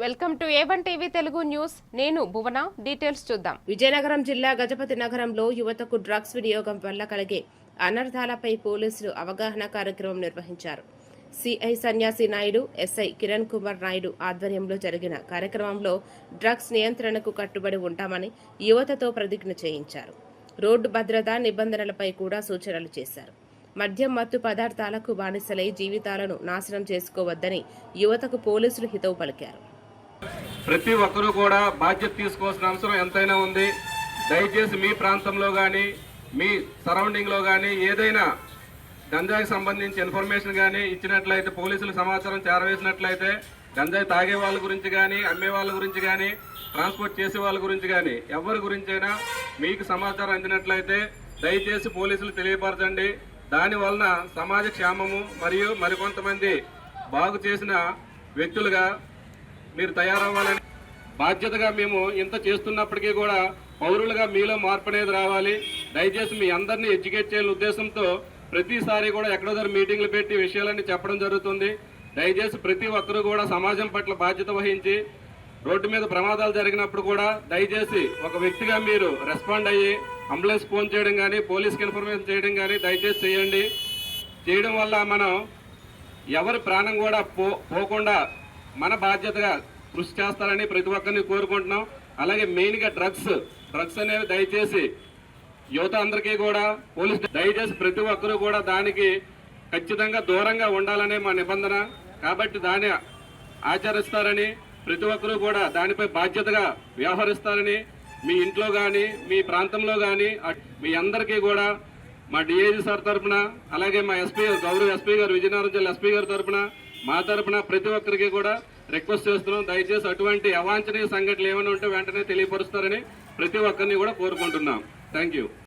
Welcome to A1 TV Telugu news. నేను భువన. Details చూద్దాం. విజయనగరం జిల్లా గజపతి నగరంలో యువతకు డ్రగ్స్ వినియోగం వల్ల కలిగే అనర్థాలపై పోలీసులు అవగాహన కార్యక్రమం నిర్వహించారు. సిఐ సన్యాసి నాయుడు, ఎస్ఐ కిరణ్ కుమార్ నాయుడు ఆధ్వర్యంలో జరిగిన కార్యక్రమంలో డ్రగ్స్ నియంత్రణకు కట్టుబడి ఉంటామని యువతతో ప్రతిజ్ఞ చేయించారు. రోడ్డు భద్రతా నిబంధనలపై కూడా సూచనలు చేశారు. మద్యం మత్తు పదార్థాలకు బానిసలై జీవితాలను నాశనం చేసుకోవద్దని యువతకు పోలీసులు హితవు పలికారు. ప్రతి ఒక్కరూ కూడా బాధ్యత తీసుకోవాల్సిన అవసరం ఎంతైనా ఉంది. దయచేసి మీ ప్రాంతంలో కానీ మీ సరౌండింగ్లో కానీ ఏదైనా గంజాయికి సంబంధించి ఇన్ఫర్మేషన్ కానీ ఇచ్చినట్లయితే, పోలీసులు సమాచారం చేరవేసినట్లయితే, గంజాయి తాగే వాళ్ళ గురించి కానీ, అమ్మే వాళ్ళ గురించి కానీ, ట్రాన్స్పోర్ట్ చేసే వాళ్ళ గురించి కానీ, ఎవరి గురించైనా మీకు సమాచారం అందినట్లయితే దయచేసి పోలీసులు తెలియపరచండి. దానివలన సమాజ క్షేమము మరియు మరికొంతమంది బాగు చేసిన వ్యక్తులుగా మీరు తయారవ్వాలని బాధ్యతగా మేము ఇంత చేస్తున్నప్పటికీ కూడా పౌరులుగా మీలో మార్పు అనేది రావాలి. దయచేసి మీ అందరినీ ఎడ్యుకేట్ చేయాలని ఉద్దేశంతో ప్రతిసారి కూడా ఎక్కడో దగ్గర మీటింగ్లు పెట్టి విషయాలన్నీ చెప్పడం జరుగుతుంది. దయచేసి ప్రతి ఒక్కరూ కూడా సమాజం పట్ల బాధ్యత వహించి రోడ్డు మీద ప్రమాదాలు జరిగినప్పుడు కూడా దయచేసి ఒక వ్యక్తిగా మీరు రెస్పాండ్ అయ్యి అంబులెన్స్ ఫోన్ చేయడం కానీ, పోలీస్కి ఇన్ఫర్మేషన్ చేయడం కానీ దయచేసి చేయండి. చేయడం వల్ల మనం ఎవరి ప్రాణం కూడా పోకుండా మన బాధ్యతగా కృషి చేస్తారని ప్రతి ఒక్కరిని కోరుకుంటున్నాం. అలాగే మెయిన్గా డ్రగ్స్ అనేవి దయచేసి యువత అందరికీ కూడా దయచేసి ప్రతి ఒక్కరూ కూడా దానికి ఖచ్చితంగా దూరంగా ఉండాలనే మా నిబంధన. కాబట్టి దాన్ని ఆచరిస్తారని, ప్రతి ఒక్కరూ కూడా దానిపై బాధ్యతగా వ్యవహరిస్తారని, మీ ఇంట్లో కానీ మీ ప్రాంతంలో కానీ మీ అందరికీ కూడా మా డిఐజీ సార్ తరఫున, అలాగే మా గౌరవ ఎస్పీ గారు, విజయనగరం జిల్లా ఎస్పీ గారి తరఫున, మా తరఫున ప్రతి ఒక్కరికి కూడా రిక్వెస్ట్ చేస్తున్నాం. దయచేసి అటువంటి అవాంఛనీయ సంఘటనలు ఏమైనా ఉంటే వెంటనే తెలియపరుస్తారని ప్రతి ఒక్కరిని కూడా కోరుకుంటున్నాం. Thank you.